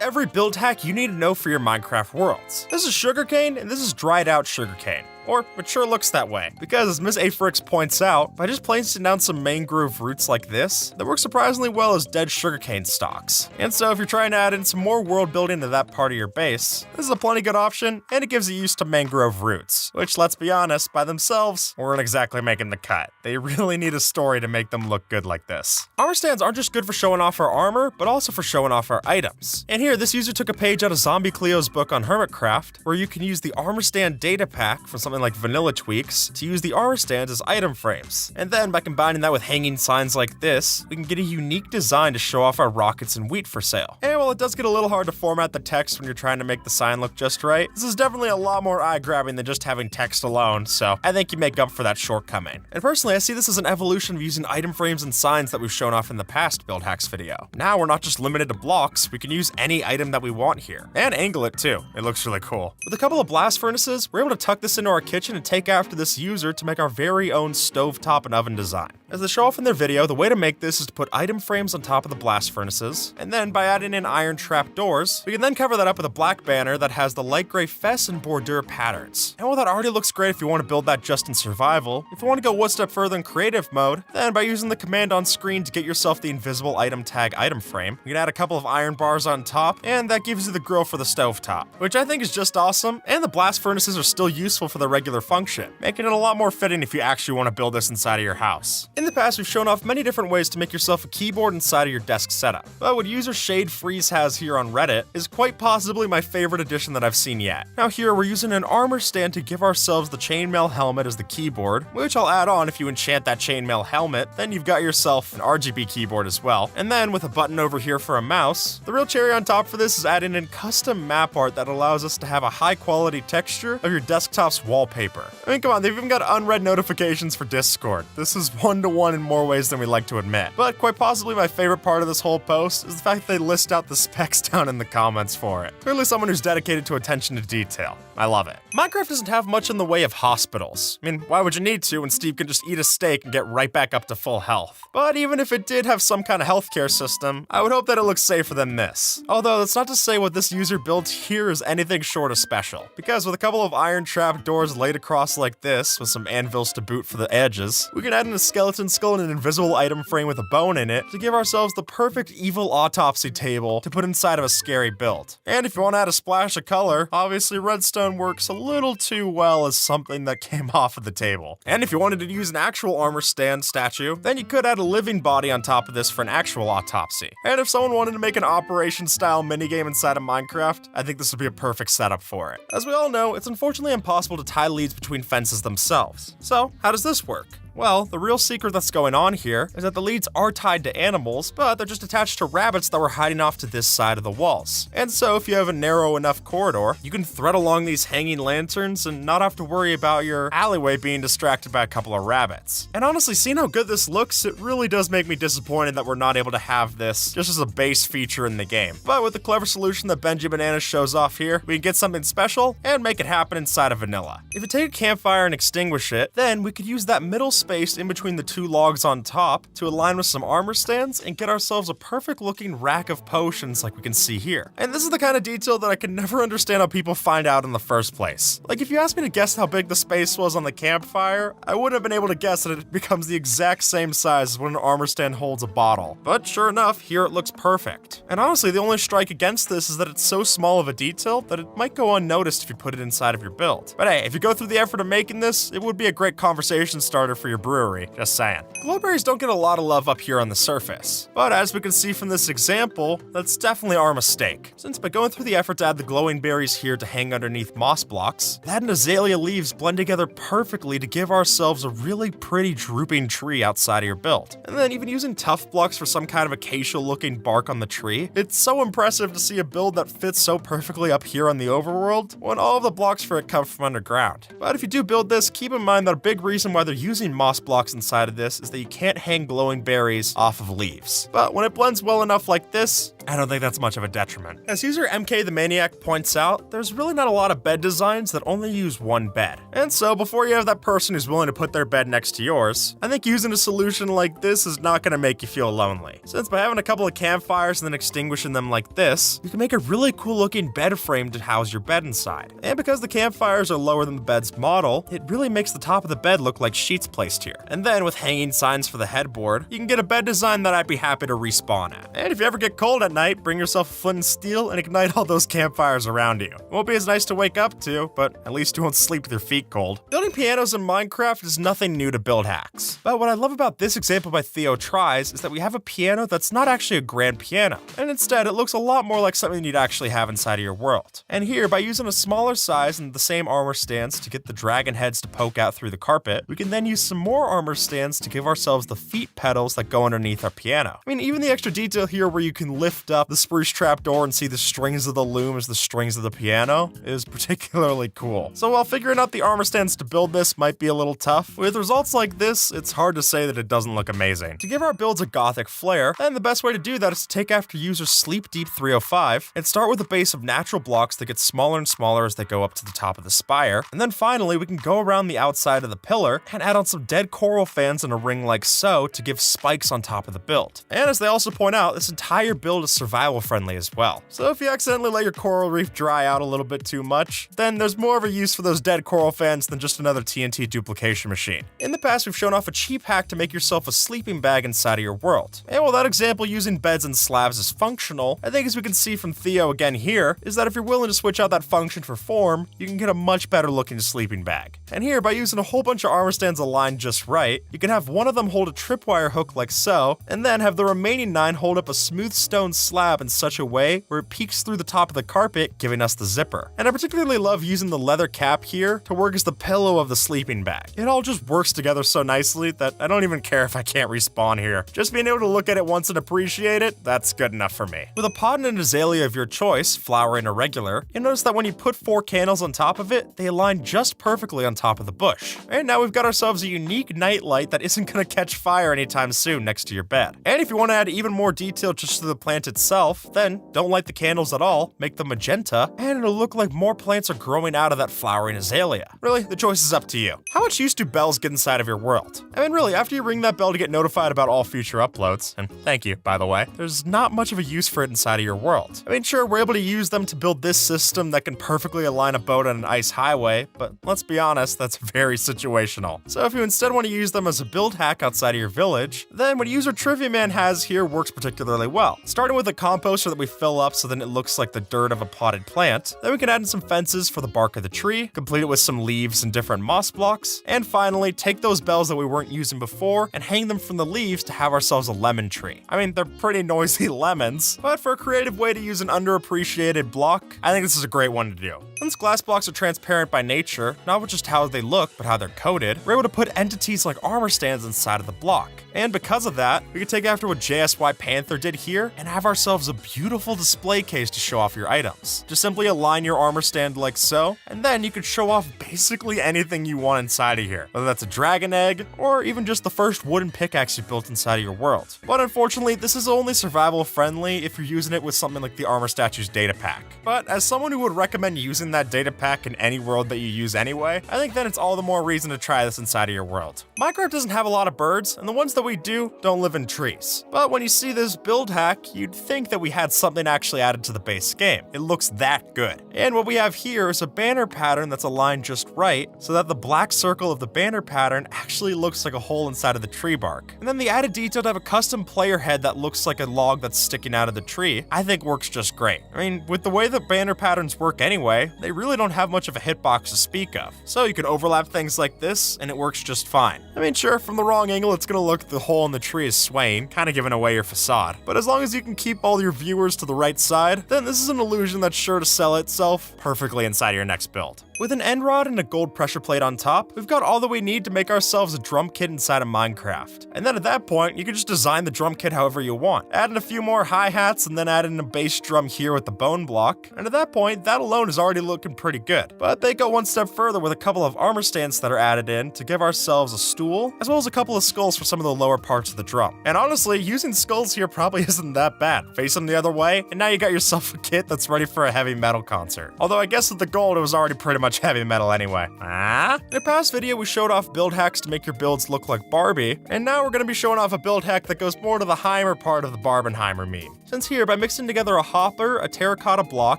every build hack you need to know for your Minecraft worlds. This is sugarcane, and this is dried out sugarcane. Or it sure looks that way, because as Miss Aferix points out, by just placing down some mangrove roots like this, they work surprisingly well as dead sugarcane stalks. And so if you're trying to add in some more world building to that part of your base, this is a plenty good option, and it gives you use to mangrove roots, which, let's be honest, by themselves, weren't exactly making the cut. They really need a story to make them look good like this. Armor stands aren't just good for showing off our armor, but also for showing off our items. And here, this user took a page out of Zombie Cleo's book on Hermitcraft, where you can use the armor stand data pack from something like Vanilla Tweaks to use the armor stands as item frames. And then by combining that with hanging signs like this, we can get a unique design to show off our rockets and wheat for sale. And while it does get a little hard to format the text when you're trying to make the sign look just right, this is definitely a lot more eye-grabbing than just having text alone, so I think you make up for that shortcoming. And personally, I see this as an evolution of using item frames and signs that we've shown off in the past build hacks video. Now we're not just limited to blocks, we can use any item that we want here. And angle it too, it looks really cool. With a couple of blast furnaces, we're able to tuck this into our kitchen and take after this user to make our very own stovetop and oven design. As they show off in their video, the way to make this is to put item frames on top of the blast furnaces, and then by adding in iron trap doors, we can then cover that up with a black banner that has the light gray fess and bordure patterns. And while that already looks great if you want to build that just in survival, if you want to go one step further in creative mode, then by using the command on screen to get yourself the invisible item tag item frame, you can add a couple of iron bars on top, and that gives you the grill for the stovetop, which I think is just awesome, and the blast furnaces are still useful for their regular function, making it a lot more fitting if you actually want to build this inside of your house. In the past, we've shown off many different ways to make yourself a keyboard inside of your desk setup, but what user Shade Freeze has here on Reddit is quite possibly my favorite addition that I've seen yet. Now here, we're using an armor stand to give ourselves the chainmail helmet as the keyboard, which I'll add on if you enchant that chainmail helmet, then you've got yourself an RGB keyboard as well. And then with a button over here for a mouse, the real cherry on top for this is adding in custom map art that allows us to have a high quality texture of your desktop's wallpaper. I mean, come on, they've even got unread notifications for Discord. This is one-to-one in more ways than we like to admit. But quite possibly my favorite part of this whole post is the fact that they list out the specs down in the comments for it. Clearly someone who's dedicated to attention to detail. I love it. Minecraft doesn't have much in the way of hospitals. I mean, why would you need to when Steve can just eat a steak and get right back up to full health? But even if it did have some kind of healthcare system, I would hope that it looks safer than this. Although that's not to say what this user built here is anything short of special. Because with a couple of iron trap doors laid across like this, with some anvils to boot for the edges, we can add in a skeleton skull and an invisible item frame with a bone in it to give ourselves the perfect evil autopsy table to put inside of a scary build. And if you want to add a splash of color, obviously redstone works a little too well as something that came off of the table. And if you wanted to use an actual armor stand statue, then you could add a living body on top of this for an actual autopsy. And if someone wanted to make an Operation style minigame inside of Minecraft, I think this would be a perfect setup for it. As we all know, it's unfortunately impossible to tie leads between fences themselves. So how does this work? Well, the real secret that's going on here is that the leads are tied to animals, but they're just attached to rabbits that were hiding off to this side of the walls. And so if you have a narrow enough corridor, you can thread along these hanging lanterns and not have to worry about your alleyway being distracted by a couple of rabbits. And honestly, seeing how good this looks, it really does make me disappointed that we're not able to have this just as a base feature in the game. But with the clever solution that Benji Bananas shows off here, we can get something special and make it happen inside of vanilla. If you take a campfire and extinguish it, then we could use that middle space in between the two logs on top to align with some armor stands and get ourselves a perfect looking rack of potions like we can see here. And this is the kind of detail that I can never understand how people find out in the first place. Like if you asked me to guess how big the space was on the campfire, I wouldn't have been able to guess that it becomes the exact same size as when an armor stand holds a bottle. But sure enough, here it looks perfect. And honestly, the only strike against this is that it's so small of a detail that it might go unnoticed if you put it inside of your build. But hey, if you go through the effort of making this, it would be a great conversation starter for your brewery. Just saying. Glowberries don't get a lot of love up here on the surface, but as we can see from this example, that's definitely our mistake. Since by going through the effort to add the glowing berries here to hang underneath moss blocks, that and azalea leaves blend together perfectly to give ourselves a really pretty drooping tree outside of your build. And then even using tuff blocks for some kind of acacia looking bark on the tree, it's so impressive to see a build that fits so perfectly up here on the overworld when all of the blocks for it come from underground. But if you do build this, keep in mind that a big reason why they're using moss blocks inside of this is that you can't hang glowing berries off of leaves. But when it blends well enough like this, I don't think that's much of a detriment. As user MK the Maniac points out, there's really not a lot of bed designs that only use one bed. And so before you have that person who's willing to put their bed next to yours, I think using a solution like this is not going to make you feel lonely. Since by having a couple of campfires and then extinguishing them like this, you can make a really cool looking bed frame to house your bed inside. And because the campfires are lower than the bed's model, it really makes the top of the bed look like sheets placed here. And then with hanging signs for the headboard, you can get a bed design that I'd be happy to respawn at. And if you ever get cold at night, bring yourself a flint and steel and ignite all those campfires around you. It won't be as nice to wake up to, but at least you won't sleep with your feet cold. Building pianos in Minecraft is nothing new to build hacks. But what I love about this example by Theo Tries is that we have a piano that's not actually a grand piano, and instead it looks a lot more like something you'd actually have inside of your world. And here, by using a smaller size and the same armor stands to get the dragon heads to poke out through the carpet, we can then use some more armor stands to give ourselves the feet pedals that go underneath our piano. I mean, even the extra detail here where you can lift up the spruce trapdoor and see the strings of the loom as the strings of the piano is particularly cool. So while figuring out the armor stands to build this might be a little tough, with results like this, it's hard to say that it doesn't look amazing. To give our builds a gothic flair, then the best way to do that is to take after user Sleep Deep 305 and start with a base of natural blocks that get smaller and smaller as they go up to the top of the spire, and then finally we can go around the outside of the pillar and add on some dead coral fans in a ring like so to give spikes on top of the build. And as they also point out, this entire build is survival friendly as well. So if you accidentally let your coral reef dry out a little bit too much, then there's more of a use for those dead coral fans than just another TNT duplication machine. In the past, we've shown off a cheap hack to make yourself a sleeping bag inside of your world. And while that example using beds and slabs is functional, I think as we can see from Theo again here, is that if you're willing to switch out that function for form, you can get a much better looking sleeping bag. And here, by using a whole bunch of armor stands aligned just right, you can have one of them hold a tripwire hook like so, and then have the remaining 9 hold up a smooth stone slab in such a way where it peeks through the top of the carpet, giving us the zipper. And I particularly love using the leather cap here to work as the pillow of the sleeping bag. It all just works together so nicely that I don't even care if I can't respawn here. Just being able to look at it once and appreciate it, that's good enough for me. With a pot and an azalea of your choice, flowering or regular, you'll notice that when you put 4 candles on top of it, they align just perfectly on top of the bush. And now we've got ourselves a unique night light that isn't gonna catch fire anytime soon next to your bed. And if you want to add even more detail just to the plant itself, then don't light the candles at all, make them magenta, and it'll look like more plants are growing out of that flowering azalea. Really, the choice is up to you. How much use do bells get inside of your world? I mean, really, after you ring that bell to get notified about all future uploads, and thank you, by the way, there's not much of a use for it inside of your world. I mean, sure, we're able to use them to build this system that can perfectly align a boat on an ice highway, but let's be honest, that's very situational. So if you instead want to use them as a build hack outside of your village, then what user Trivia Man has here works particularly well. Starting with a composter that we fill up so then it looks like the dirt of a potted plant, then we can add in some fences for the bark of the tree, complete it with some leaves and different moss blocks, and finally take those bells that we weren't using before and hang them from the leaves to have ourselves a lemon tree. I mean, they're pretty noisy lemons, but for a creative way to use an underappreciated block, I think this is a great one to do. Since glass blocks are transparent by nature, not with just how they look, but how they're coated, we're able to put entities like armor stands inside of the block. And because of that, we can take after what JSY Panther did here and have ourselves a beautiful display case to show off your items. Just simply align your armor stand like so, and then you can show off basically anything you want inside of here, whether that's a dragon egg, or even just the first wooden pickaxe you built inside of your world. But unfortunately, this is only survival friendly if you're using it with something like the Armor Statues data pack. But as someone who would recommend using that data pack in any world that you use anyway, I think then it's all the more reason to try this inside of your world. Minecraft doesn't have a lot of birds, and the ones that we do don't live in trees. But when you see this build hack, you'd think that we had something actually added to the base game. It looks that good. And what we have here is a banner pattern that's aligned just right, so that the black circle of the banner pattern actually looks like a hole inside of the tree bark. And then the added detail to have a custom player head that looks like a log that's sticking out of the tree, I think works just great. I mean, with the way that banner patterns work anyway, they really don't have much of a hitbox to speak of. So you can overlap things like this, and it works just fine. I mean, sure, from the wrong angle, it's gonna look the hole in the tree is swaying, kind of giving away your facade. But as long as you can keep all your viewers to the right side, then this is an illusion that's sure to sell itself perfectly inside your next build. With an end rod and a gold pressure plate on top, we've got all that we need to make ourselves a drum kit inside of Minecraft. And then at that point, you can just design the drum kit however you want. Add in a few more hi-hats and then add in a bass drum here with the bone block. And at that point, that alone is already looking pretty good. But they go one step further with a couple of armor stands that are added in to give ourselves a stool, as well as a couple of skulls for some of the lower parts of the drum. And honestly, using skulls here probably isn't that bad. Face them the other way, and now you got yourself a kit that's ready for a heavy metal concert. Although I guess with the gold, it was already pretty much heavy metal anyway. In a past video, we showed off build hacks to make your builds look like Barbie, and now we're going to be showing off a build hack that goes more to the Heimer part of the Barbenheimer meme. Since here, by mixing together a hopper, a terracotta block,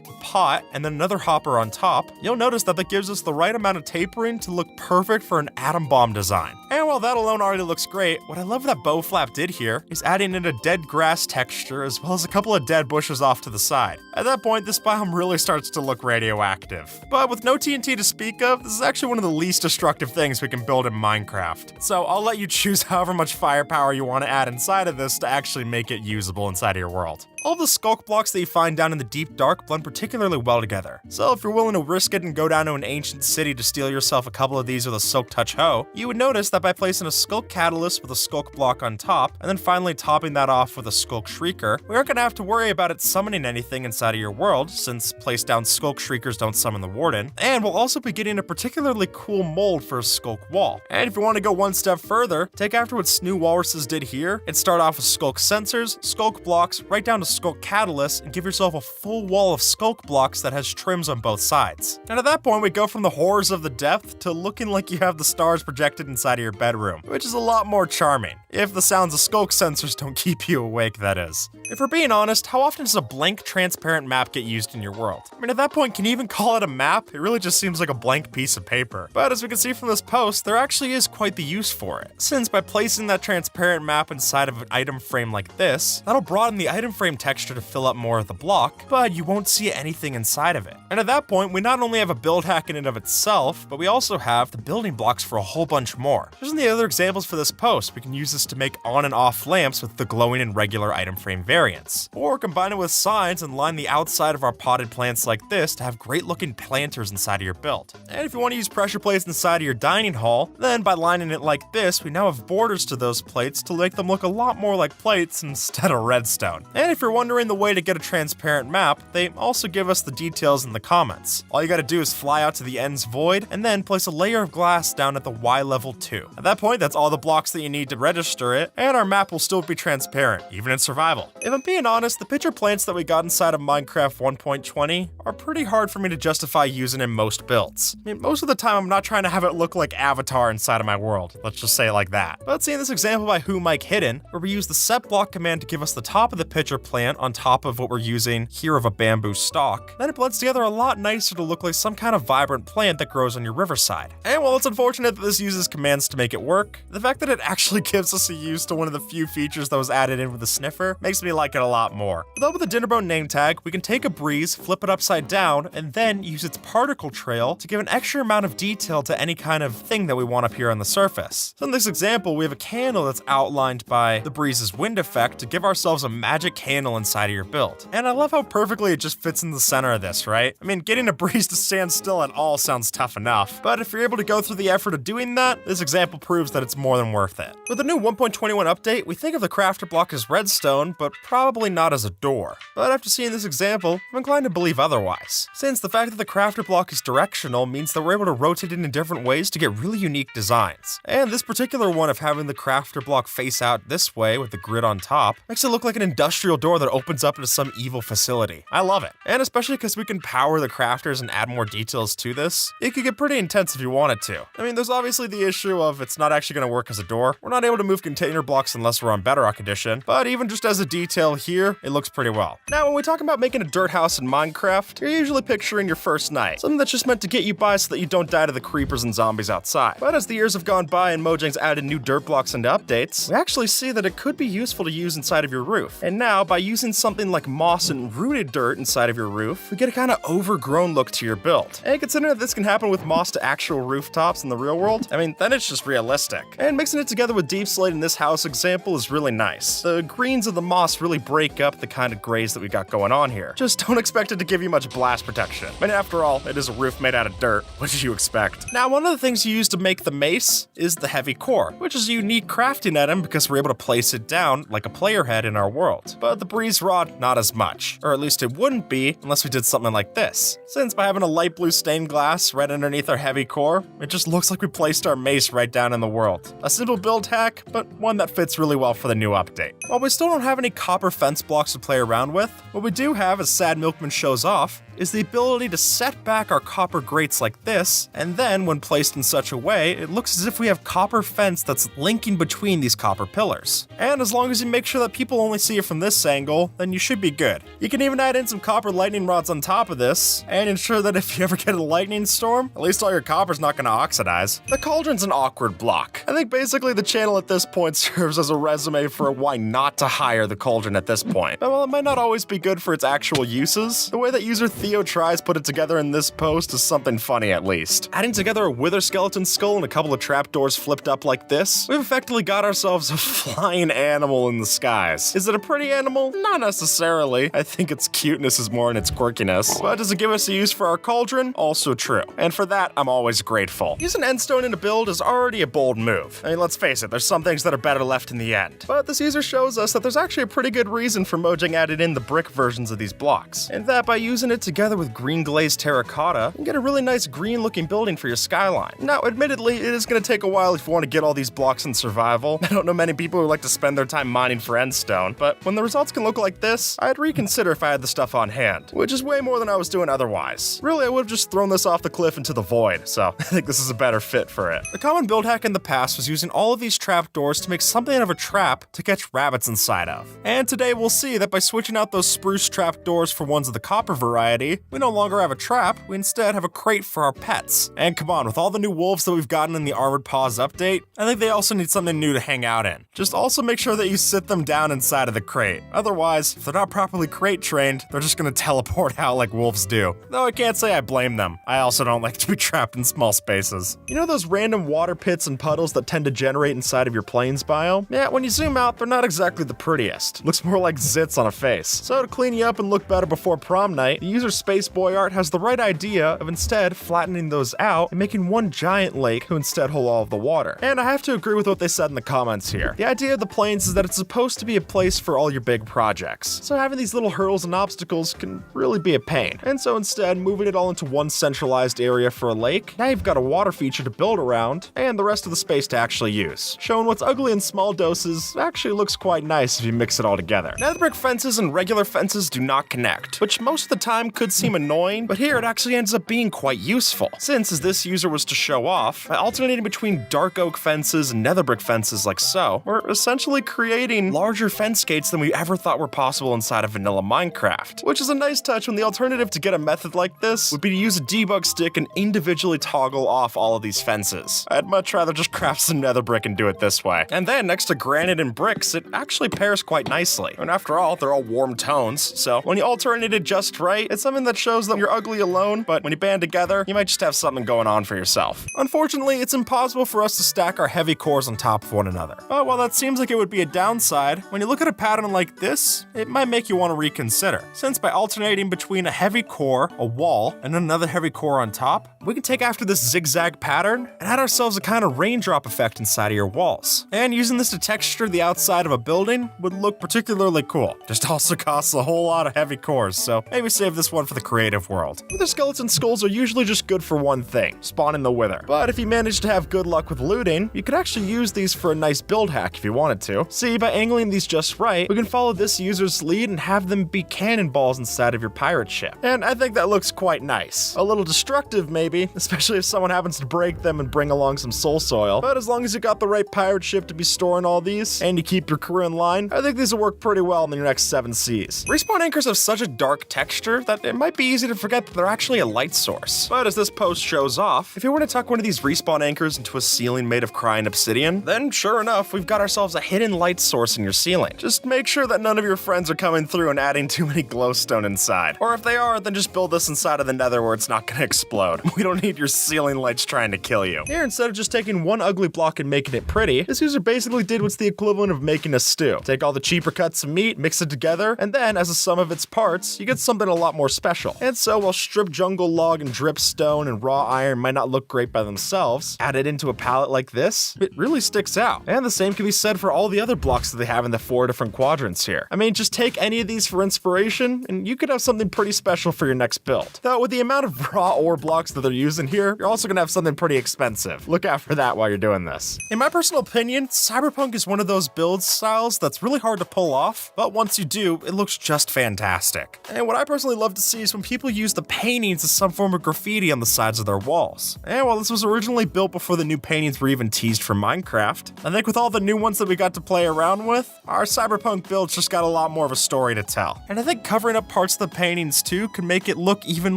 a pot, and then another hopper on top, you'll notice that gives us the right amount of tapering to look perfect for an atom bomb design. And while that alone already looks great, what I love that Bow Flap did here is adding in a dead grass texture as well as a couple of dead bushes off to the side. At that point, this biome really starts to look radioactive. But with no TNT to speak of, this is actually one of the least destructive things we can build in Minecraft. So I'll let you choose however much firepower you want to add inside of this to actually make it usable inside of your world. All the skulk blocks that you find down in the deep dark blend particularly well together. So if you're willing to risk it and go down to an ancient city to steal yourself a couple of these with a Silk Touch hoe, you would notice that by placing a Skulk Catalyst with a Skulk block on top, and then finally topping that off with a Skulk Shrieker, we aren't going to have to worry about it summoning anything inside of your world, since place down Skulk Shriekers don't summon the Warden, and we'll also be getting a particularly cool mold for a Skulk Wall. And if you want to go one step further, take after what Snoo Walruses did here, and start off with Skulk Sensors, Skulk Blocks, right down to Skulk Catalyst, and give yourself a full wall of Skulk Blocks that has trims on both sides. And at that point, we go from the horrors of the depth to looking like you have the stars projected inside of your bedroom, which is a lot more charming. If the sounds of Skulk Sensors don't keep you awake, that is. If we're being honest, how often does a blank, transparent map get used in your world? I mean, at that point, can you even call it a map? It really just seems like a blank piece of paper. But as we can see from this post, there actually is quite the use for it. Since by placing that transparent map inside of an item frame like this, that'll broaden the item frame texture to fill up more of the block, but you won't see anything inside of it. And at that point, we not only have a build hack in and of itself, but we also have the building blocks for a whole bunch more. There's the other examples for this post. We can use this to make on and off lamps with the glowing and regular item frame variants. Or combine it with signs and line the outside of our potted plants like this to have great looking planters inside of your build. And if you want to use pressure plates inside of your dining hall, then by lining it like this, we now have borders to those plates to make them look a lot more like plates instead of redstone. And if you're wondering the way to get a transparent map, they also give us the details in the comments. All you gotta do is fly out to the ends void, and then place a layer of glass down at the Y level 2. At that point, that's all the blocks that you need to register it, and our map will still be transparent, even in survival. If I'm being honest, the pitcher plants that we got inside of Minecraft 1.20 are pretty hard for me to justify using in most builds. I mean, most of the time I'm not trying to have it look like Avatar inside of my world, let's just say it like that. But seeing this example by Who Mike Hidden, where we use the set block command to give us the top of the pitcher plant on top of what we're using here of a bamboo stalk, then it blends together a lot nicer to look like some kind of vibrant plant that grows on your riverside. And while it's unfortunate that this uses commands to make it work, the fact that it actually gives us a use to one of the few features that was added in with the sniffer makes me like it a lot more. Though with the Dinnerbone name tag, we can take a breeze, flip it upside down, and then use its particle trail to give an extra amount of detail to any kind of thing that we want up here on the surface. So in this example, we have a candle that's outlined by the breeze's wind effect to give ourselves a magic candle inside of your build. And I love how perfectly it just fits in the center of this, right? I mean, getting a breeze to stand still at all sounds tough enough, but if you're able to go through the effort of doing that, this example proves that it's more than worth it. With the new 1.21 update, we think of the crafter block as redstone, but probably not as a door. But after seeing this example, I'm inclined to believe otherwise, since the fact that the crafter block is directional means that we're able to rotate it in different ways to get really unique designs. And this particular one of having the crafter block face out this way with the grid on top makes it look like an industrial door that opens up into some evil facility. I love it. And especially because we can power the crafters and add more details to this, it could get pretty intense if you wanted to. I mean, there's obviously the issue of it's not actually going to work as a door. We're not able to move container blocks unless we're on Bedrock Edition, but even just as a detail here, it looks pretty well. Now, when we talk about making a dirt house in Minecraft, you're usually picturing your first night, something that's just meant to get you by so that you don't die to the creepers and zombies outside. But as the years have gone by and Mojang's added new dirt blocks into updates, we actually see that it could be useful to use inside of your roof. And now, by using something like moss and rooted dirt inside of your roof, we get a kind of overgrown look to your build. And considering that this can happen with moss to actual rooftops in the real world, I mean, then it's just realistic. And mixing it together with deep slate in this house example is really nice. The greens of the moss really break up the kind of grays that we got going on here. Just don't expect it to give you much blast protection. I mean, after all, it is a roof made out of dirt. What did you expect? Now, one of the things you use to make the mace is the heavy core, which is a unique crafting item because we're able to place it down like a player head in our world. But the breeze rod, not as much. Or at least it wouldn't be unless we did something like this. Since by having a light blue stained glass right underneath our heavy core, it just looks like we placed our mace right down in the world. A simple build hack, but one that fits really well for the new update. While we still don't have any copper fence blocks to play around with, what we do have, as Sad Milkman shows off, is the ability to set back our copper grates like this, and then when placed in such a way, it looks as if we have copper fence that's linking between these copper pillars. And as long as you make sure that people only see it from this angle, then you should be good. You can even add in some copper lightning rods on top of this, and ensure that if you ever get a lightning storm, at least all your copper's not going to oxidize. The cauldron's an awkward block. I think basically the channel at this point serves as a resume for why not to hire the cauldron at this point. But while it might not always be good for its actual uses, the way that user Theo tries put it together in this post is something funny at least. Adding together a wither skeleton skull and a couple of trapdoors flipped up like this, we've effectively got ourselves a flying animal in the skies. Is it a pretty animal? Not necessarily. I think its cuteness is more in its quirkiness. But does it give us a use for our cauldron? Also true. And for that, I'm always grateful. Using endstone in a build is already a bold move. I mean, let's face it, there's some things that are better left in the end. But this user shows us that there's actually a pretty good reason for Mojang added in the brick versions of these blocks. And that by using it together with green glazed terracotta, you can get a really nice green looking building for your skyline. Now, admittedly, it is going to take a while if you want to get all these blocks in survival. I don't know many people who like to spend their time mining for endstone, but when the results can look like this, I'd reconsider if I had the stuff on hand, which is way more than I was doing otherwise. Really, I would have just thrown this off the cliff into the void, so I think this is a better fit for it. The common build hack in the past was using all of these trapdoors to make something out of a trap to catch rabbits inside of. And today we'll see that by switching out those spruce trapdoors for ones of the copper variety, we no longer have a trap, we instead have a crate for our pets. And come on, with all the new wolves that we've gotten in the Armored Paws update, I think they also need something new to hang out in. Just also make sure that you sit them down inside of the crate. Otherwise, if they're not properly crate trained, they're just gonna teleport out like wolves do. Though I can't say I blame them. I also don't like to be trapped in small spaces. You know those random water pits and puddles that tend to generate inside of your plains biome? Yeah, when you zoom out, they're not exactly the prettiest. Looks more like zits on a face. So to clean you up and look better before prom night, the user Space Boy Art has the right idea of instead flattening those out and making one giant lake who instead hold all of the water. And I have to agree with what they said in the comments here. The idea of the plains is that it's supposed to be a place for all your big projects. So having these little hurdles and obstacles can really be a pain. And so instead, moving it all into one centralized area for a lake, now you've got a water feature to build around and the rest of the space to actually use. Showing what's ugly in small doses actually looks quite nice if you mix it all together. Nether brick fences and regular fences do not connect, which most of the time could seem annoying, but here it actually ends up being quite useful. Since, as this user was to show off, by alternating between dark oak fences and nether brick fences like so, we're essentially creating larger fence gates than we ever thought were possible inside of vanilla Minecraft. Which is a nice touch when the alternative to get a method like this would be to use a debug stick and individually toggle off all of these fences. I'd much rather just craft some nether brick and do it this way. And then next to granite and bricks, it actually pairs quite nicely. And after all, they're all warm tones, so when you alternate it just right, it's something that shows that you're ugly alone, but when you band together, you might just have something going on for yourself. Unfortunately, it's impossible for us to stack our heavy cores on top of one another. But while that seems like it would be a downside, when you look at a pattern like this, it might make you want to reconsider. Since by alternating between a heavy core, a wall, and another heavy core on top, we can take after this zigzag pattern and add ourselves a kind of raindrop effect inside of your walls. And using this to texture the outside of a building would look particularly cool. Just also costs a whole lot of heavy cores, so maybe save this one for the creative world. Wither skeleton skulls are usually just good for one thing, spawning the wither. But if you manage to have good luck with looting, you could actually use these for a nice build hack if you wanted to. See, by angling these just right, we can follow this user's lead and have them be cannonballs inside of your pirate ship. And I think that looks quite nice. A little destructive maybe, especially if someone happens to break them and bring along some soul soil. But as long as you got the right pirate ship to be storing all these, and you keep your crew in line, I think these will work pretty well in your next 7 seas. Respawn anchors have such a dark texture that it might be easy to forget that they're actually a light source. But as this post shows off, if you were to tuck one of these respawn anchors into a ceiling made of crying obsidian, then sure enough, we've got ourselves a hidden light source in your ceiling. Just make sure that none none of your friends are coming through and adding too many glowstone inside. Or if they are, then just build this inside of the nether where it's not gonna explode. We don't need your ceiling lights trying to kill you. Here, instead of just taking one ugly block and making it pretty, this user basically did what's the equivalent of making a stew. Take all the cheaper cuts of meat, mix it together, and then, as a sum of its parts, you get something a lot more special. And so, while stripped jungle log and drip stone and raw iron might not look great by themselves, added into a palette like this, it really sticks out. And the same can be said for all the other blocks that they have in the 4 different quadrants here. I mean, just take any of these for inspiration, and you could have something pretty special for your next build. Though, with the amount of raw ore blocks that they're using here, you're also gonna have something pretty expensive. Look out for that while you're doing this. In my personal opinion, Cyberpunk is one of those build styles that's really hard to pull off, but once you do, it looks just fantastic. And what I personally love to see is when people use the paintings as some form of graffiti on the sides of their walls. And while this was originally built before the new paintings were even teased for Minecraft, I think with all the new ones that we got to play around with, our Cyberpunk builds just got a lot more of a story to tell. And I think covering up parts of the paintings too can make it look even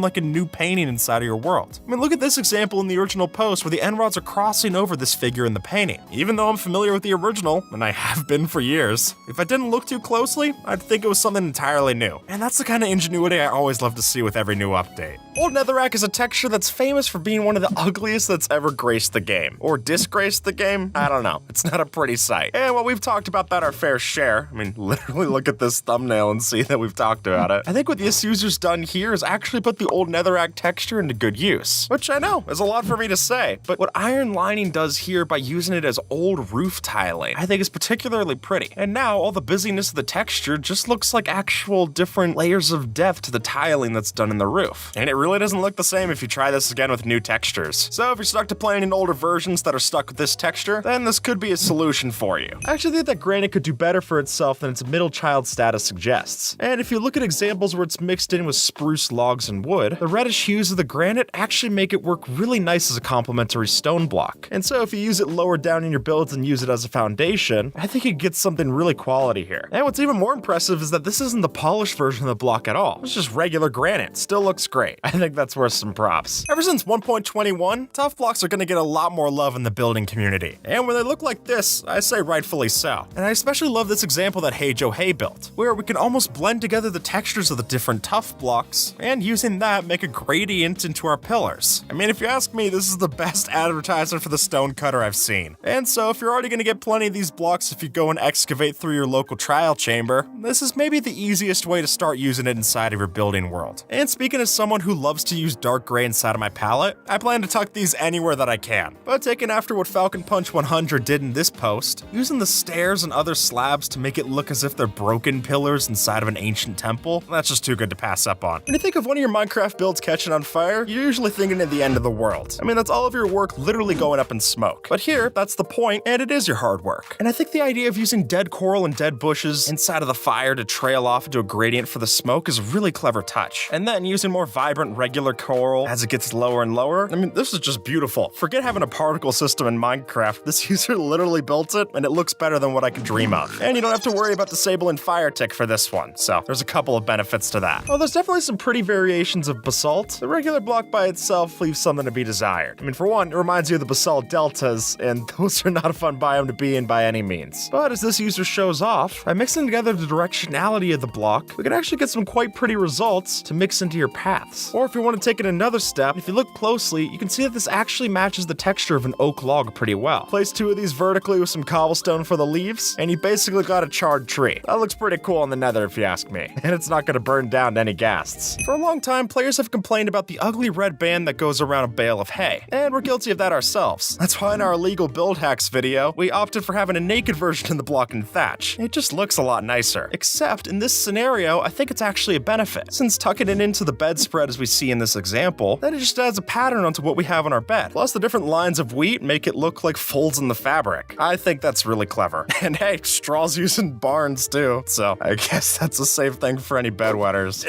like a new painting inside of your world. I mean, look at this example in the original post where the end rods are crossing over this figure in the painting. Even though I'm familiar with the original, and I have been for years, if I didn't look too closely, I'd think it was something entirely new. And that's the kind of ingenuity I always love to see with every new update. Old Netherrack is a texture that's famous for being one of the ugliest that's ever graced the game. Or disgraced the game? I don't know. It's not a pretty sight. And while we've talked about that our fair share, I mean, literally look at this thumbnail and see that we've talked about it. I think what this user's done here is actually put the old Netherrack texture into good use. Which I know is a lot for me to say, but what Iron Lining does here by using it as old roof tiling, I think is particularly pretty. And now all the busyness of the texture just looks like actual different layers of depth to the tiling that's done in the roof. And it really doesn't look the same if you try this again with new textures. So if you're stuck to playing in older versions that are stuck with this texture, then this could be a solution for you. I actually think that granite could do better for itself than its middle child status suggests. And if you look at examples where it's mixed in with spruce logs and wood, the reddish hues of the granite actually make it work really nice as a complementary stone block. And so if you use it lower down in your builds and use it as a foundation, I think it gets something really quality here. And what's even more impressive is that this isn't the polished version of the block at all. It's just regular granite. Still looks great. I think that's worth some props. Ever since 1.21, tough blocks are gonna get a lot more love in the building community. And when they look like this, I say rightfully so. And I especially love this example that Hey Joe Hey built, where we can almost blend together the textures of the different tough blocks, and using that make a gradient into our pillars. I mean, if you ask me, this is the best advertisement for the stone cutter I've seen. And so if you're already gonna get plenty of these blocks if you go and excavate through your local trial chamber, this is maybe the easiest way to start using it inside of your building world. And speaking as someone who loves to use dark gray inside of my palette, I plan to tuck these anywhere that I can. But taking after what Falcon Punch 100 did in this post, using the stairs and other slabs to make it look as if they're broken pillars inside of an ancient temple, that's just too good to pass up on. When you think of one of your Minecraft builds catching on fire, you're usually thinking of the end of the world. I mean, that's all of your work literally going up in smoke. But here, that's the point, and it is your hard work. And I think the idea of using dead coral and dead bushes inside of the fire to trail off into a gradient for the smoke is a really clever touch. And then using more vibrant regular coral as it gets lower and lower, I mean, this is just beautiful. Forget having a particle system in Minecraft. This user literally built it, and it looks better than what I could dream of. And you don't have to worry about disabling fire tick for this one, so there's a couple of benefits to that. Oh, there's definitely some pretty variations of basalt. The regular block by itself leaves something to be desired. I mean, for one, it reminds you of the basalt deltas, and those are not a fun biome to be in by any means. But as this user shows off, by mixing together the directionality of the block, we can actually get some quite pretty results to mix into your paths. Or if you want to take it another step, if you look closely, you can see that this actually matches the texture of an oak log pretty well. Place 2 of these vertically with some cobblestone for the leaves, and you basically got a charred tree. That looks pretty cool in the nether if you ask me. And it's not going to burn down to any ghasts. For a long time, players have complained about the ugly red band that goes around a bale of hay. And we're guilty of that ourselves. That's why in our illegal build hacks video, we opted for having a naked version of the block and thatch. It just looks a lot nicer. Except in this scenario, I think it's actually a benefit. Since tucking it into the bedspread as we see in this example, then it just adds a pattern onto what we have on our bed. Plus the different lines of wheat make it look like folds in the fabric. I think that's really clever. And hey, straw's using barns too, so I guess that's a safe thing for any bedwetters.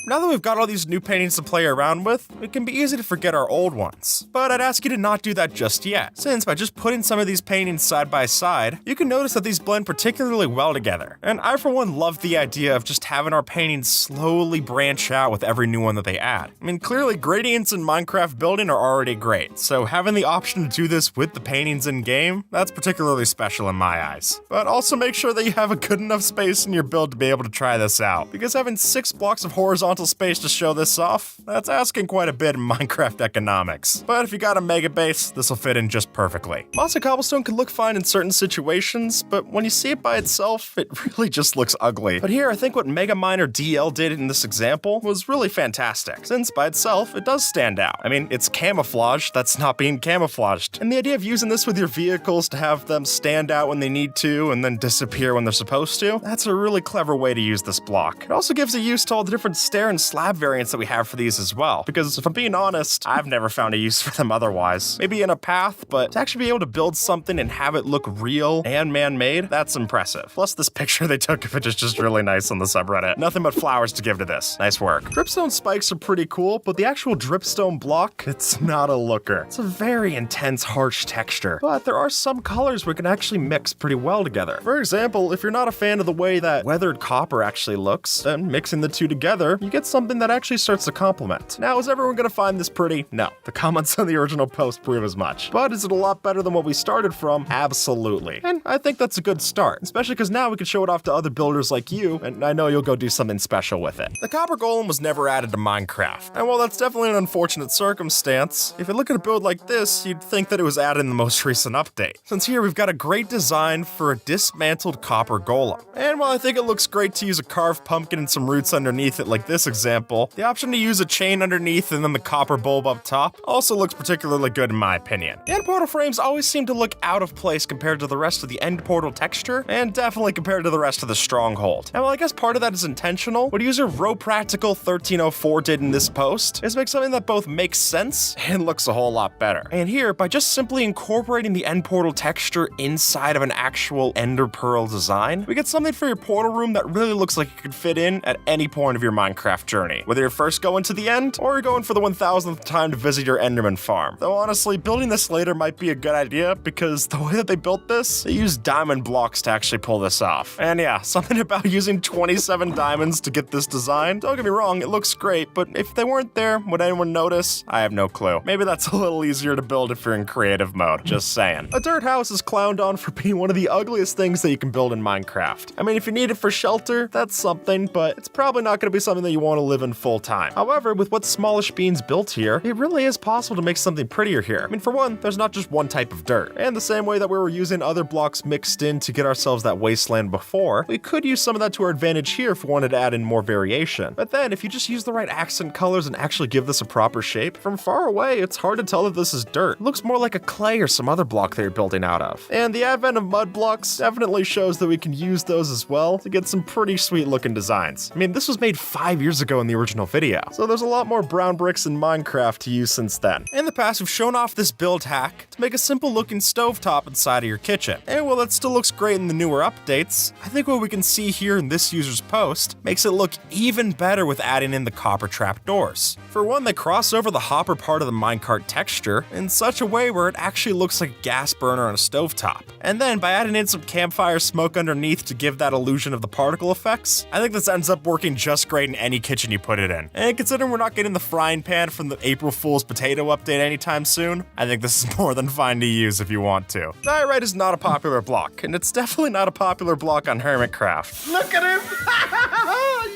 Now that we've got all these new paintings to play around with, it can be easy to forget our old ones. But I'd ask you to not do that just yet, since by just putting some of these paintings side by side, you can notice that these blend particularly well together. And I for one love the idea of just having our paintings slowly branch out with every new one that they add. I mean, clearly gradients in Minecraft building are already great, so having the option to do this with the paintings in game, that's particularly special in my eyes. But also make sure that you have a a good enough space in your build to be able to try this out, because having 6 blocks of horizontal space to show this off, that's asking quite a bit in Minecraft economics. But if you got a mega base, this will fit in just perfectly. Moss and cobblestone can look fine in certain situations, but when you see it by itself, it really just looks ugly. But here, I think what Mega Miner DL did in this example was really fantastic, since by itself, it does stand out. I mean, it's camouflage that's not being camouflaged. And the idea of using this with your vehicles to have them stand out when they need to and then disappear when they're supposed to, that's a really clever way to use this block. It also gives a use to all the different stair and slab variants that we have for these as well, because if I'm being honest, I've never found a use for them otherwise. Maybe in a path, but to actually be able to build something and have it look real and man-made, that's impressive. Plus this picture they took of it is just really nice on the subreddit. Nothing but flowers to give to this. Nice work. Dripstone spikes are pretty cool, but the actual dripstone block, it's not a looker. It's a very intense, harsh texture, but there are some colors we can actually mix pretty well together. For example, if you're not a fan of the way that weathered copper actually looks, then mixing the two together, you get something that actually starts to complement. Now, is everyone gonna find this pretty? No. The comments on the original post prove as much. But is it a lot better than what we started from? Absolutely. And I think that's a good start, especially because now we can show it off to other builders like you, and I know you'll go do something special with it. The copper golem was never added to Minecraft, and while that's definitely an unfortunate circumstance, if you look at a build like this, you'd think that it was added in the most recent update. Since here we've got a great design for a dismantled copper golem. And while I think it looks great to use a carved pumpkin and some roots underneath it like this example, the option to use a chain underneath and then the copper bulb up top also looks particularly good in my opinion. The end portal frames always seem to look out of place compared to the rest of the end portal texture, and definitely compared to the rest of the stronghold. And while I guess part of that is intentional, what user RoPractical1304 did in this post is make something that both makes sense and looks a whole lot better. And here, by just simply incorporating the end portal texture inside of an actual ender pearl design, we get something for your portal room that really looks like it could fit in at any point of your Minecraft journey. Whether you're first going to the end, or you're going for the 1000th time to visit your Enderman farm. Though honestly, building this later might be a good idea, because the way that they built this, they used diamond blocks to actually pull this off. And yeah, something about using 27 diamonds to get this design, don't get me wrong, it looks great, but if they weren't there, would anyone notice? I have no clue. Maybe that's a little easier to build if you're in creative mode, just saying. A dirt house is clowned on for being one of the ugliest things that you can build in Minecraft. I mean, if you need it for shelter, that's something, but it's probably not going to be something that you want to live in full time. However, with what Smallish Beans built here, it really is possible to make something prettier here. I mean, for one, there's not just one type of dirt. And the same way that we were using other blocks mixed in to get ourselves that wasteland before, we could use some of that to our advantage here if we wanted to add in more variation. But then, if you just use the right accent colors and actually give this a proper shape, from far away, it's hard to tell that this is dirt. It looks more like a clay or some other block that you're building out of. And the advent of mud blocks definitely shows that we can use those as well to get some pretty sweet looking designs. I mean, this was made 5 years ago in the original video, so there's a lot more brown bricks in Minecraft to use since then. In the past, we've shown off this build hack to make a simple looking stovetop inside of your kitchen. And while that still looks great in the newer updates, I think what we can see here in this user's post makes it look even better with adding in the copper trapdoors. For one, they cross over the hopper part of the minecart texture in such a way where it actually looks like a gas burner on a stovetop. And then by adding in some campfire smoke underneath to give that illusion of the particle effects, I think this ends up working just great in any kitchen you put it in. And considering we're not getting the frying pan from the April Fool's potato update anytime soon, I think this is more than fine to use if you want to. Diorite is not a popular block, and it's definitely not a popular block on Hermitcraft. Look at him!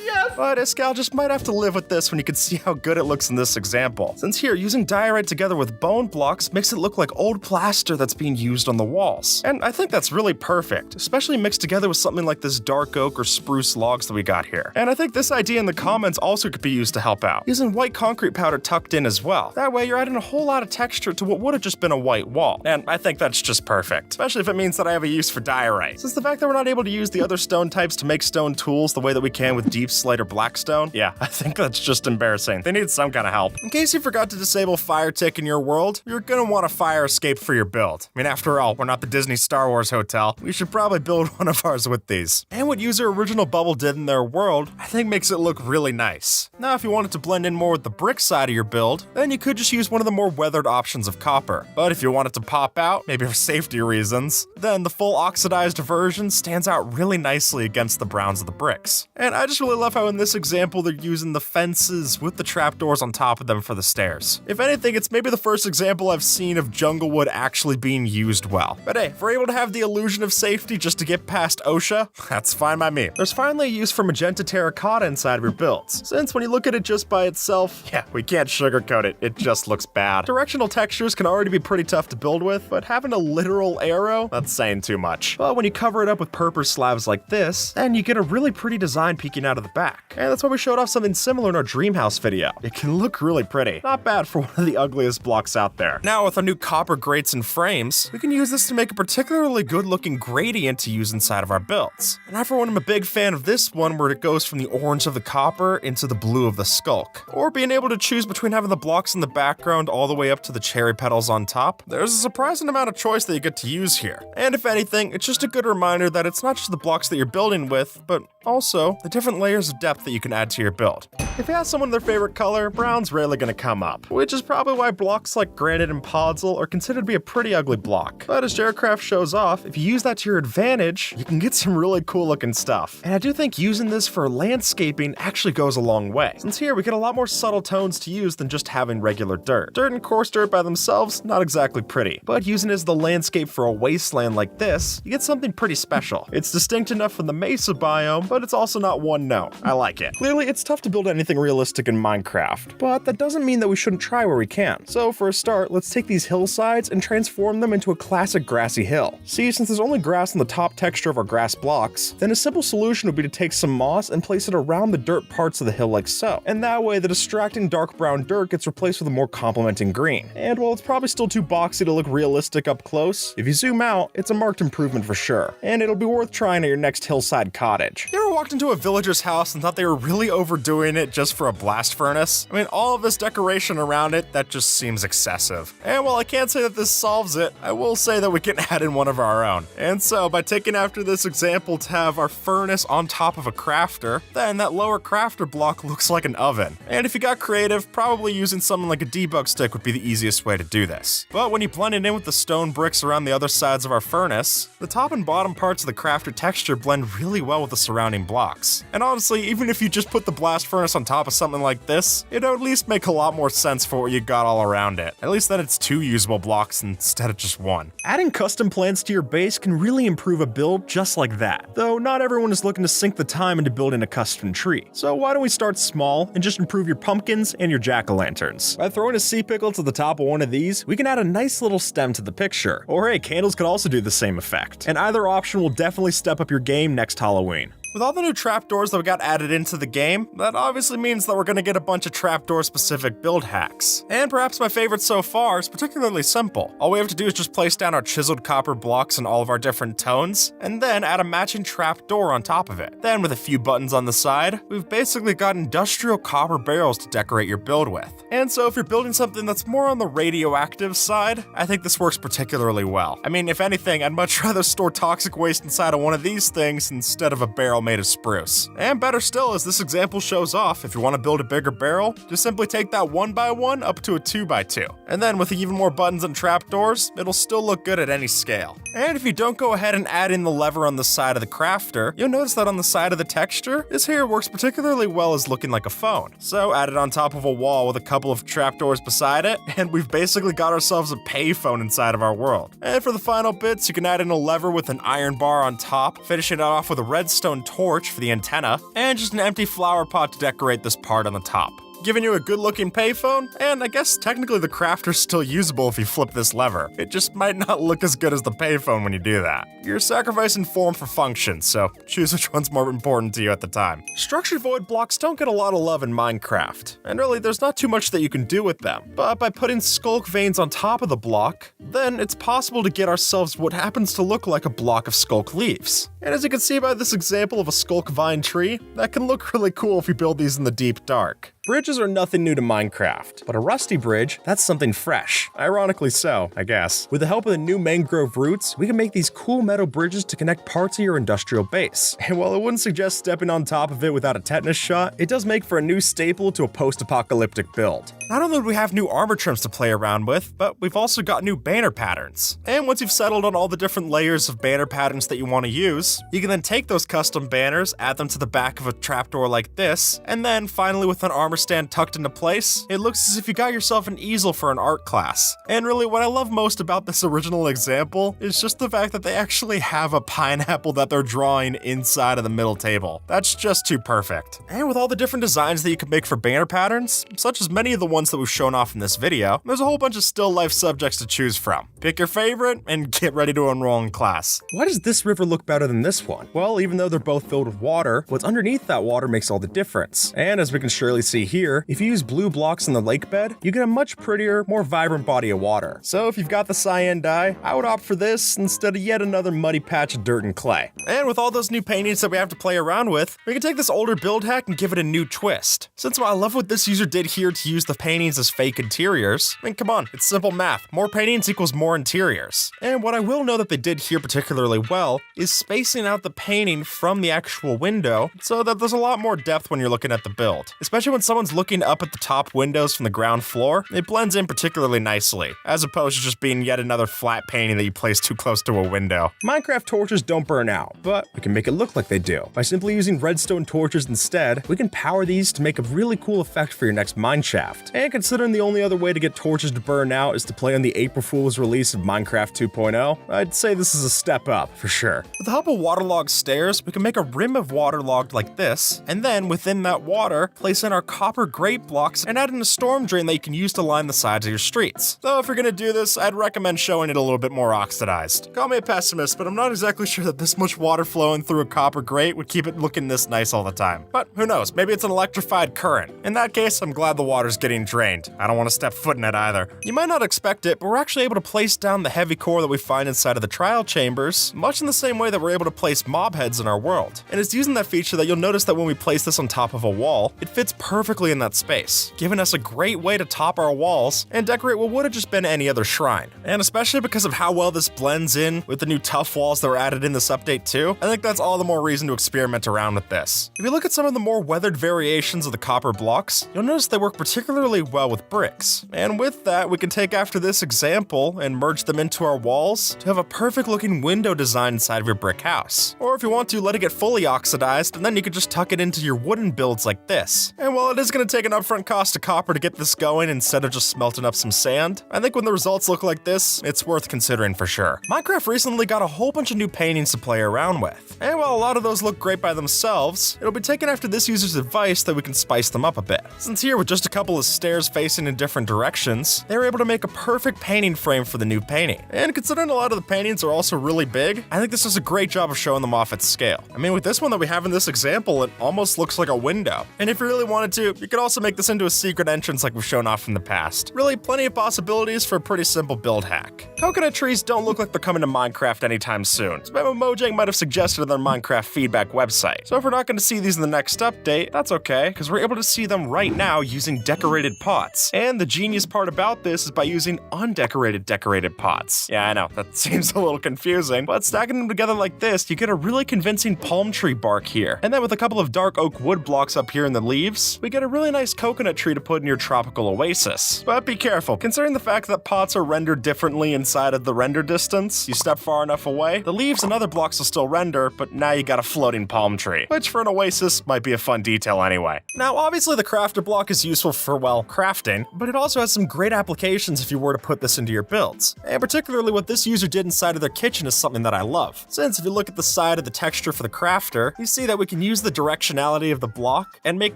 Yes! But Escal just might have to live with this when you can see how good it looks in this example. Since here, using diorite together with bone blocks makes it look like old plaster that's being used on the walls. And I think that's really perfect, especially mixed together with something like this dark oak or spruce logs that we got here. And I think this idea in the comments also could be used to help out, using white concrete powder tucked in as well. That way you're adding a whole lot of texture to what would have just been a white wall. And I think that's just perfect, especially if it means that I have a use for diorite. Since the fact that we're not able to use the other stone types to make stone tools the way that we can with deep slate or blackstone, yeah, I think that's just embarrassing. They need some kind of help. In case you forgot to disable fire tick in your world, you're gonna want a fire escape for your build. I mean, after all, we're not the Disney Star Wars hotel. We should probably build one of ours with these. And what user Original Bubble did in their world, I think makes it look really nice. Now, if you wanted to blend in more with the brick side of your build, then you could just use one of the more weathered options of copper. But if you want it to pop out, maybe for safety reasons, then the full oxidized version stands out really nicely against the browns of the bricks. And I just really love how in this example, they're using the fences with the trapdoors on top of them for the stairs. If anything, it's maybe the first example I've seen of Junglewood actually being used well. But hey, if we're able to have the illusion of safety just to get past OSHA, that's fine by me. There's finally a use for magenta terracotta inside of your builds, since when you look at it just by itself, yeah, we can't sugarcoat it, it just looks bad. Directional textures can already be pretty tough to build with, but having a literal arrow, that's saying too much. But when you cover it up with purpur slabs like this, then you get a really pretty design peeking out of the back. And that's why we showed off something similar in our dream house video. It can look really pretty. Not bad for one of the ugliest blocks out there. Now with our new copper grates and frames, we can use this to make a particularly good looking gradient to use inside of our builds. And I for one am a big fan of this one where it goes from the orange of the copper into the blue of the skulk. Or being able to choose between having the blocks in the background all the way up to the cherry petals on top. There's a surprising amount of choice that you get to use here. And if anything, it's just a good reminder that it's not just the blocks that you're building with, but also the different layers of depth that you can add to your build. If you ask someone their favorite color, brown's rarely going to come up, which is probably why blocks like granite and podzol are considered to be a pretty ugly block. But as JaredCraft shows off, if you use that to your advantage, you can get some really cool looking stuff. And I do think using this for landscaping actually goes a long way, since here we get a lot more subtle tones to use than just having regular dirt. Dirt and coarse dirt by themselves, not exactly pretty, but using it as the landscape for a wasteland like this, you get something pretty special. It's distinct enough from the mesa biome, but it's also not one note. I like it. Clearly, it's tough to build anything realistic in Minecraft, but that doesn't mean that we shouldn't try where we can. So for a start, let's take these hillsides and transform them into a classic grassy hill. See, since there's only grass on the top texture of our grass blocks, then a simple solution would be to take some moss and place it around the dirt parts of the hill like so. And that way, the distracting dark brown dirt gets replaced with a more complementing green. And while it's probably still too boxy to look realistic up close, if you zoom out, it's a marked improvement for sure. And it'll be worth trying at your next hillside cottage. You ever walked into a villager's house and thought they were really overdoing it just for a blast furnace? I mean, all of this decoration around it, that just seems excessive. And while I can't say that this solves it, I will say that we can add in one of our own. And so, by taking after this example to have our furnace on top of a crafter, then that lower crafter block looks like an oven. And if you got creative, probably using something like a debug stick would be the easiest way to do this. But when you blend it in with the stone bricks around the other sides of our furnace, the top and bottom parts of the crafter texture blend really well with the surrounding blocks. And honestly, even if you just put the blast furnace on top of something like this, it'd at least make a lot more sense for what you got all around it. At least then it's 2 usable blocks instead of just 1. Adding custom plants to your base can really improve a build just like that. Though not everyone is looking to sink the time into building a custom tree. So why don't we start small and just improve your pumpkins and your jack-o'-lanterns. By throwing a sea pickle to the top of one of these, we can add a nice little stem to the picture. Or hey, candles could also do the same effect. And either option will definitely step up your game next Halloween. With all the new trapdoors that we got added into the game, that obviously means that we're gonna get a bunch of trapdoor-specific build hacks. And perhaps my favorite so far is particularly simple. All we have to do is just place down our chiseled copper blocks in all of our different tones, and then add a matching trapdoor on top of it. Then with a few buttons on the side, we've basically got industrial copper barrels to decorate your build with. And so if you're building something that's more on the radioactive side, I think this works particularly well. I mean, if anything, I'd much rather store toxic waste inside of one of these things instead of a barrel made of spruce. And better still, as this example shows off, if you want to build a bigger barrel, just simply take that 1x1 up to a 2x2. And then with even more buttons and trapdoors, it'll still look good at any scale. And if you don't go ahead and add in the lever on the side of the crafter, you'll notice that on the side of the texture, this here works particularly well as looking like a phone. So add it on top of a wall with a couple of trapdoors beside it, and we've basically got ourselves a payphone inside of our world. And for the final bits, you can add in a lever with an iron bar on top, finishing it off with a redstone torch for the antenna, and just an empty flower pot to decorate this part on the top. Giving you a good looking payphone, and I guess technically the crafter's still usable if you flip this lever. It just might not look as good as the payphone when you do that. You're sacrificing form for function, so choose which one's more important to you at the time. Structured void blocks don't get a lot of love in Minecraft, and really there's not too much that you can do with them. But by putting skulk veins on top of the block, then it's possible to get ourselves what happens to look like a block of skulk leaves. And as you can see by this example of a skulk vine tree, that can look really cool if you build these in the deep dark. Bridges are nothing new to Minecraft, but a rusty bridge, that's something fresh. Ironically so, I guess. With the help of the new mangrove roots, we can make these cool metal bridges to connect parts of your industrial base. And while I wouldn't suggest stepping on top of it without a tetanus shot, it does make for a new staple to a post-apocalyptic build. Not only do we have new armor trims to play around with, but we've also got new banner patterns. And once you've settled on all the different layers of banner patterns that you want to use, you can then take those custom banners, add them to the back of a trapdoor like this, and then finally with an armor stand tucked into place, it looks as if you got yourself an easel for an art class. And really what I love most about this original example is just the fact that they actually have a pineapple that they're drawing inside of the middle table. That's just too perfect. And with all the different designs that you can make for banner patterns, such as many of the ones that we've shown off in this video, there's a whole bunch of still life subjects to choose from. Pick your favorite and get ready to enroll in class. Why does this river look better than this one? Well, even though they're both filled with water, what's underneath that water makes all the difference. And as we can surely see here, if you use blue blocks in the lake bed, you get a much prettier, more vibrant body of water. So if you've got the cyan dye, I would opt for this instead of yet another muddy patch of dirt and clay. And with all those new paintings that we have to play around with, we can take this older build hack and give it a new twist. Since I love what this user did here to use the paintings as fake interiors, I mean, come on, it's simple math. More paintings equals more interiors. And what I will know that they did here particularly well is spacing out the painting from the actual window so that there's a lot more depth when you're looking at the build. Especially when someone's looking up at the top windows from the ground floor, it blends in particularly nicely, as opposed to just being yet another flat painting that you place too close to a window. Minecraft torches don't burn out, but we can make it look like they do. By simply using redstone torches instead, we can power these to make a really cool effect for your next mine shaft. And considering the only other way to get torches to burn out is to play on the April Fool's release of Minecraft 2.0, I'd say this is a step up, for sure. With the help of waterlogged stairs, we can make a rim of waterlogged like this, and then within that water, place in our copper grate blocks and add in a storm drain that you can use to line the sides of your streets. Though if you're gonna do this, I'd recommend showing it a little bit more oxidized. Call me a pessimist, but I'm not exactly sure that this much water flowing through a copper grate would keep it looking this nice all the time. But who knows, maybe it's an electrified current. In that case, I'm glad the water's getting drained. I don't want to step foot in it either. You might not expect it, but we're actually able to place down the heavy core that we find inside of the trial chambers, much in the same way that we're able to place mob heads in our world. And it's using that feature that you'll notice that when we place this on top of a wall, it fits perfectly in that space, giving us a great way to top our walls and decorate what would have just been any other shrine. And especially because of how well this blends in with the new tough walls that were added in this update too, I think that's all the more reason to experiment around with this. If you look at some of the more weathered variations of the copper blocks, you'll notice they work particularly well with bricks. And with that, we can take after this example and merge them into our walls to have a perfect looking window design inside of your brick house. Or if you want to, let it get fully oxidized, and then you could just tuck it into your wooden builds like this. And while it is going to take an upfront cost of copper to get this going instead of just smelting up some sand, I think when the results look like this, it's worth considering for sure. Minecraft recently got a whole bunch of new paintings to play around with. And while a lot of those look great by themselves, it'll be taken after this user's advice that we can spice them up a bit. Since here with just a couple of stairs facing in different directions, they were able to make a perfect painting frame for the new painting. And considering a lot of the paintings are also really big, I think this does a great job of showing them off at scale. I mean, with this one that we have in this example, it almost looks like a window. And if you really wanted to, you could also make this into a secret entrance like we've shown off in the past. Really, plenty of possibilities for a pretty simple build hack. Coconut trees don't look like they're coming to Minecraft anytime soon, so Mojang might have suggested on their Minecraft feedback website. So if we're not going to see these in the next update, that's okay, because we're able to see them right now using decorated pots. And the genius part about this is by using undecorated decorated pots. Yeah, I know, that seems a little confusing, but stacking them together like this, you get a really convincing palm tree bark here. And then with a couple of dark oak wood blocks up here in the leaves, we get a really nice coconut tree to put in your tropical oasis. But be careful, considering the fact that pots are rendered differently inside of the render distance, you step far enough away, the leaves and other blocks will still render, but now you got a floating palm tree, which for an oasis might be a fun detail anyway. Now, obviously the crafter block is useful for, well, crafting, but it also has some great applications if you were to put this into your builds. And particularly what this user did inside of their kitchen is something that I love. Since if you look at the side of the texture for the crafter, you see that we can use the directionality of the block and make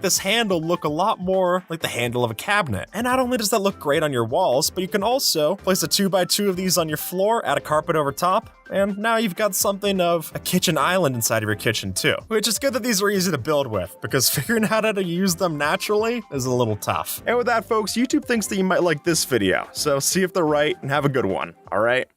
this handle look a lot more like the handle of a cabinet. And not only does that look great on your walls, but you can also place a 2x2 of these on your floor, add a carpet over top, and now you've got something of a kitchen island inside of your kitchen too. Which is good that these are easy to build with, because figuring out how to use them naturally is a little tough. And with that, folks, YouTube thinks that you might like this video, so see if they're right and have a good one, alright?